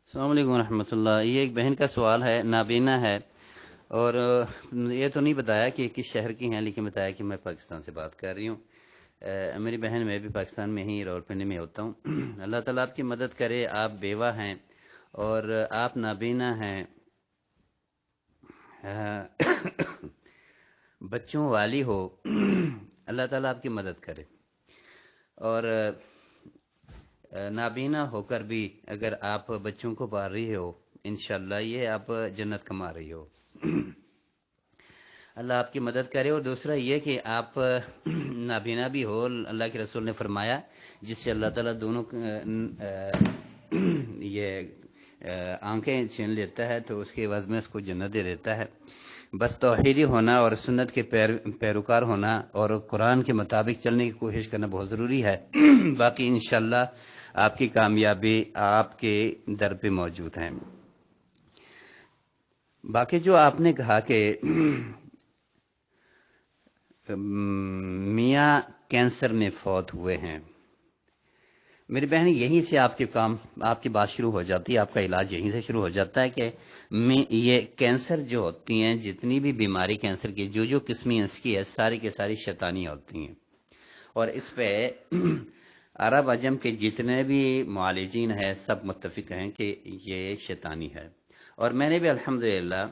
السلام علیکم ورحمۃ اللہ۔ یہ ایک بہن کا سوال ہے، نابینا ہے، اور یہ تو نہیں بتایا کہ کس شہر کی ہیں، لیکن بتایا کہ میں پاکستان سے بات کر رہی ہوں۔ میری بہن، میں بھی پاکستان میں ہی راولپنڈی میں ہوتا ہوں۔ اللہ تعالیٰ آپ کی مدد کرے۔ آپ بیوہ ہیں اور آپ نابینا ہیں، بچوں والی ہو، اللہ تعالیٰ آپ کی مدد کرے۔ اور نابینا ہو کر بھی اگر آپ بچوں کو پال رہی ہو، انشاءاللہ یہ آپ جنت کما رہی ہو۔ اللہ آپ کی مدد کرے۔ اور دوسرا یہ کہ آپ نابینا بھی ہو، اللہ کے رسول نے فرمایا جس سے اللہ تعالیٰ دونوں یہ آنکھیں چھین لیتا ہے تو اس کے عوض میں اس کو جنت دے دیتا ہے۔ بس توحیدی ہونا اور سنت کے پیروکار ہونا اور قرآن کے مطابق چلنے کی کوشش کرنا بہت ضروری ہے۔ باقی انشاءاللہ آپ کی کامیابی آپ کے در پہ موجود ہیں۔ باقی جو آپ نے کہا کہ میاں کینسر میں فوت ہوئے ہیں، میری بہن، یہیں سے آپ کی بات شروع ہو جاتی ہے، آپ کا علاج یہیں سے شروع ہو جاتا ہے کہ یہ کینسر جو ہوتی ہیں، جتنی بھی بیماری کینسر کی جو قسمی اس کی ہے، ساری کے ساری شیطانی ہوتی ہیں۔ اور اس پہ عرب عجم کے جتنے بھی معالجین ہیں سب متفق ہیں کہ یہ شیطانی ہے۔ اور میں نے بھی الحمدللہ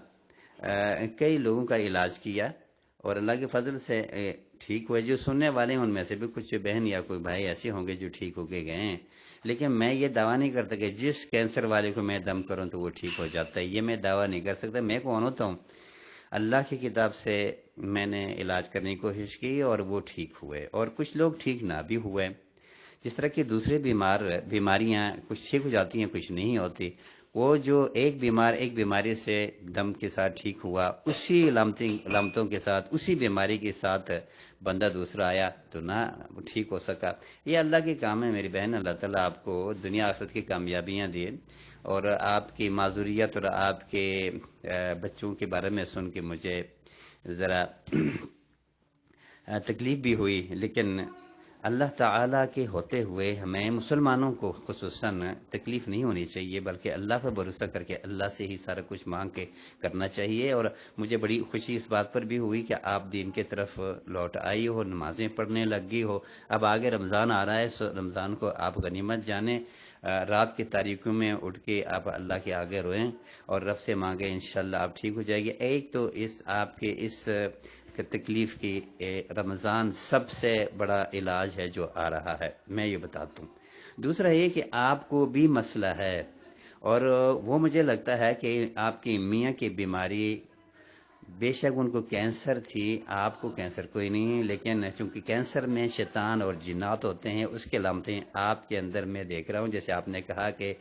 کئی لوگوں کا علاج کیا اور اللہ کے فضل سے ٹھیک ہوئے۔ جو سننے والے ہیں ان میں سے بھی کچھ بہن یا کوئی بھائی ایسے ہوں گے جو ٹھیک ہو کے گئے ہیں، لیکن میں یہ دعویٰ نہیں کرتا کہ جس کینسر والے کو میں دم کروں تو وہ ٹھیک ہو جاتا ہے، یہ میں دعویٰ نہیں کر سکتا۔ میں کون ہوتا ہوں؟ اللہ کی کتاب سے میں نے علاج کرنے کی کوشش کی اور وہ ٹھیک ہوئے، اور کچھ لوگ ٹھیک نہ بھی ہوئے۔ جس طرح کی دوسرے بیماریاں کچھ ٹھیک ہو جاتی ہیں، کچھ نہیں ہوتی۔ وہ جو ایک بیمار ایک بیماری سے دم کے ساتھ ٹھیک ہوا، اسی علامتوں کے ساتھ، اسی بیماری کے ساتھ بندہ دوسرا آیا تو نہ ٹھیک ہو سکا۔ یہ اللہ کے کام ہے میری بہن۔ اللہ تعالیٰ آپ کو دنیا آخرت کی کامیابیاں دے، اور آپ کی معذوریت اور آپ کے بچوں کے بارے میں سن کے مجھے ذرا تکلیف بھی ہوئی، لیکن اللہ تعالیٰ کے ہوتے ہوئے ہمیں مسلمانوں کو خصوصاً تکلیف نہیں ہونی چاہیے، بلکہ اللہ پر بھروسہ کر کے اللہ سے ہی سارا کچھ مانگ کے کرنا چاہیے۔ اور مجھے بڑی خوشی اس بات پر بھی ہوئی کہ آپ دین کے طرف لوٹ آئی ہو، نمازیں پڑھنے لگ گئی ہو۔ اب آگے رمضان آ رہا ہے، رمضان کو آپ غنیمت جانیں، رات کی تاریکیوں میں اٹھ کے آپ اللہ کے آگے روئیں اور رب سے مانگیں، انشاءاللہ آپ ٹھیک ہو جائے گی۔ ایک تو آپ کے اس تکلیف کی رمضان سب سے بڑا علاج ہے جو آ رہا ہے، میں یہ بتاتا ہوں۔ دوسرا یہ کہ آپ کو بھی مسئلہ ہے، اور وہ مجھے لگتا ہے کہ آپ کی میاں کی بیماری، بے شک ان کو کینسر تھی، آپ کو کینسر کوئی نہیں، لیکن چونکہ کینسر میں شیطان اور جنات ہوتے ہیں، اس کے علامتیں آپ کے اندر میں دیکھ رہا ہوں۔ جیسے آپ نے کہا کہ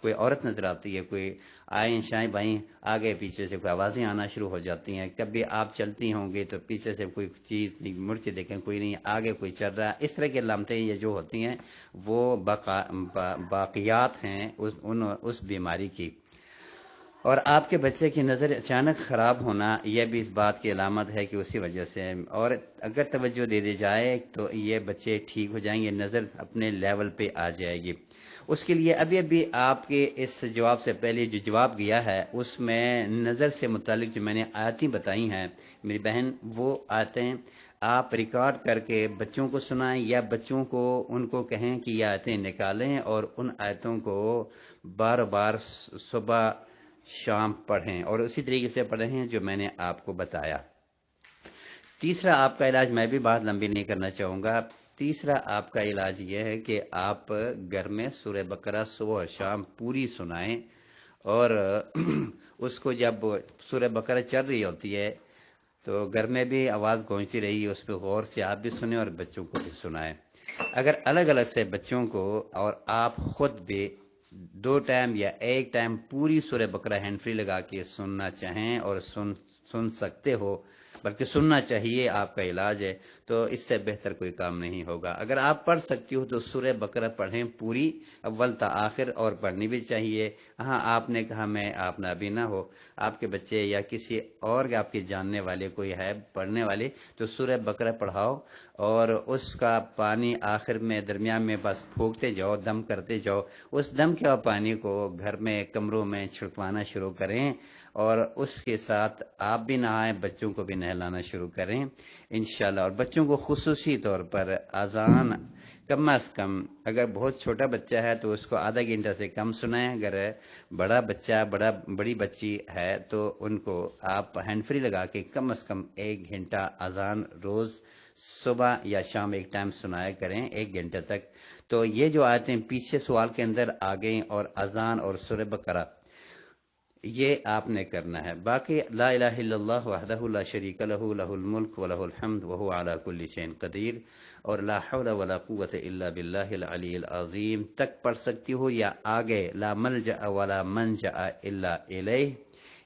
کوئی عورت نظر آتی ہے، کوئی آئیں شائیں بائیں، آگے پیچھے سے کوئی آوازیں آنا شروع ہو جاتی ہیں، کبھی آپ چلتی ہوں گے تو پیچھے سے کوئی چیز نہیں، مڑ کے دیکھیں کوئی نہیں، آگے کوئی چل رہا ہے۔ اس طرح کی علامتیں یہ جو ہوتی ہیں وہ باقیات ہیں اس بیماری کی۔ اور آپ کے بچے کی نظر اچانک خراب ہونا، یہ بھی اس بات کی علامت ہے کہ اسی وجہ سے، اور اگر توجہ دے دی جائے تو یہ بچے ٹھیک ہو جائیں گے، نظر اپنے لیول پہ آ جائے گی۔ اس کے لیے ابھی آپ کے اس جواب سے پہلے جو جواب گیا ہے اس میں نظر سے متعلق جو میں نے آیتیں بتائی ہیں میری بہن، وہ آیتیں آپ ریکارڈ کر کے بچوں کو سنائیں، یا بچوں کو ان کو کہیں کہ یہ آیتیں نکالیں اور ان آیتوں کو بار بار صبح شام پڑھیں، اور اسی طریقے سے پڑھیں جو میں نے آپ کو بتایا۔ تیسرا آپ کا علاج، میں بھی بات لمبی نہیں کرنا چاہوں گا، تیسرا آپ کا علاج یہ ہے کہ آپ گھر میں سورہ بقرہ صبح اور شام پوری سنائیں، اور اس کو جب سورہ بقرہ چل رہی ہوتی ہے تو گھر میں بھی آواز گونجتی رہی، اس پہ غور سے آپ بھی سنیں اور بچوں کو بھی سنائیں۔ اگر الگ الگ سے بچوں کو اور آپ خود بھی 2 ٹائم یا 1 ٹائم پوری سورہ بقرہ ہینڈ فری لگا کے سننا چاہیں اور سن سکتے ہو، بلکہ سننا چاہیے، آپ کا علاج ہے، تو تو اس سے بہتر کوئی کام نہیں ہوگا۔ اگر آپ پڑھ سکتی ہو تو سورہ بقرہ پڑھیں پوری، اول تا آخر، اور پڑھنی بھی چاہیے۔ ہاں آپ نے کہا میں آپ نبی نہ ہو، آپ کے بچے یا کسی اور آپ کے جاننے والے کوئی ہے پڑھنے والے، تو سورہ بقرہ پڑھاؤ، اور اس کا پانی آخر میں درمیان میں بس پھونکتے جاؤ، دم کرتے جاؤ۔ اس دم کے پانی کو گھر میں کمروں میں چھڑکوانا شروع کریں، اور اس کے ساتھ آپ بھی نہائیں، بچوں کو بھی نہلانا شروع کریں انشاءاللہ۔ اور بچوں کو خصوصی طور پر اذان کم از کم، اگر بہت چھوٹا بچہ ہے تو اس کو آدھا گھنٹہ سے کم سنائیں، اگر بڑا بچہ بڑی بچی ہے تو ان کو آپ ہینڈ فری لگا کے کم از کم 1 گھنٹہ اذان روز صبح یا شام ایک ٹائم سنایا کریں، 1 گھنٹے تک۔ تو یہ جو آیتیں پیچھے سوال کے اندر آ گئیں، اور اذان اور سورہ بقرہ، یہ آپ نے کرنا ہے۔ باقی لا الہ الا اللہ وحدہ لا شریک لہ لہ الملک ولہ الحمد وہو علی کل شیء قدیر، اور لا حول ولا قوۃ الا باللہ العلی العظیم تک پڑھ سکتی ہو، یا آگے لا ملجأ ولا منجأ الا الیہ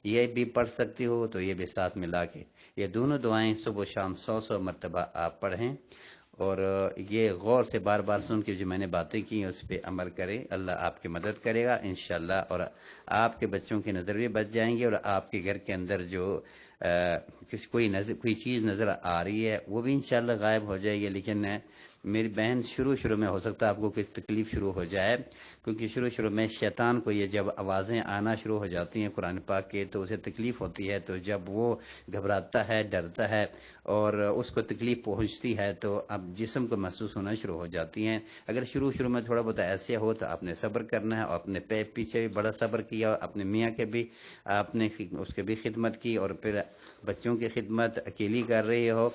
یہ بھی پڑھ سکتی ہو، تو یہ بھی ساتھ ملا کے یہ دونوں دعائیں صبح و شام 100 مرتبہ آپ پڑھیں، اور یہ غور سے بار بار سن کے جو میں نے باتیں کی ہیں اس پہ عمل کریں، اللہ آپ کی مدد کرے گا انشاءاللہ، اور آپ کے بچوں کی نظر بھی بچ جائیں گے، اور آپ کے گھر کے اندر جو کوئی چیز نظر آ رہی ہے وہ بھی انشاءاللہ غائب ہو جائے گی۔ لیکن میری بہن شروع میں ہو سکتا ہے آپ کو کچھ تکلیف شروع ہو جائے، کیونکہ شروع میں شیطان کو یہ جب آوازیں آنا شروع ہو جاتی ہیں قرآن پاک کے تو اسے تکلیف ہوتی ہے، تو جب وہ گھبراتا ہے، ڈرتا ہے، اور اس کو تکلیف پہنچتی ہے تو اب جسم کو محسوس ہونا شروع ہو جاتی ہیں۔ اگر شروع میں تھوڑا بہت ایسے ہو تو آپ نے صبر کرنا ہے، اور اپنے پیچھے بھی بڑا صبر کیا، اور اپنے میاں کے بھی آپ نے اس کے بھی خدمت کی، اور پھر بچوں کی خدمت اکیلی کر رہی ہو،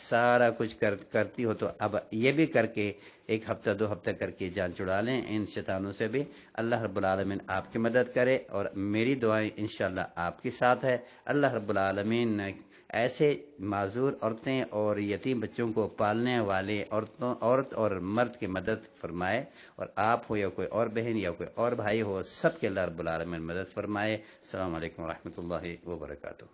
سارا کچھ کرتی ہو، تو اب یہ بھی کر کے 1 ہفتہ 2 ہفتہ کر کے جان چھڑا لیں ان شیطانوں سے بھی۔ اللہ رب العالمین آپ کی مدد کرے، اور میری دعائیں انشاءاللہ آپ کے ساتھ ہے۔ اللہ رب العالمین ایسے معذور عورتیں اور یتیم بچوں کو پالنے والے عورت اور مرد کی مدد فرمائے، اور آپ ہو یا کوئی اور بہن یا کوئی اور بھائی ہو، سب کے اللہ رب العالمین مدد فرمائے۔ السلام علیکم ورحمۃ اللہ وبرکاتہ۔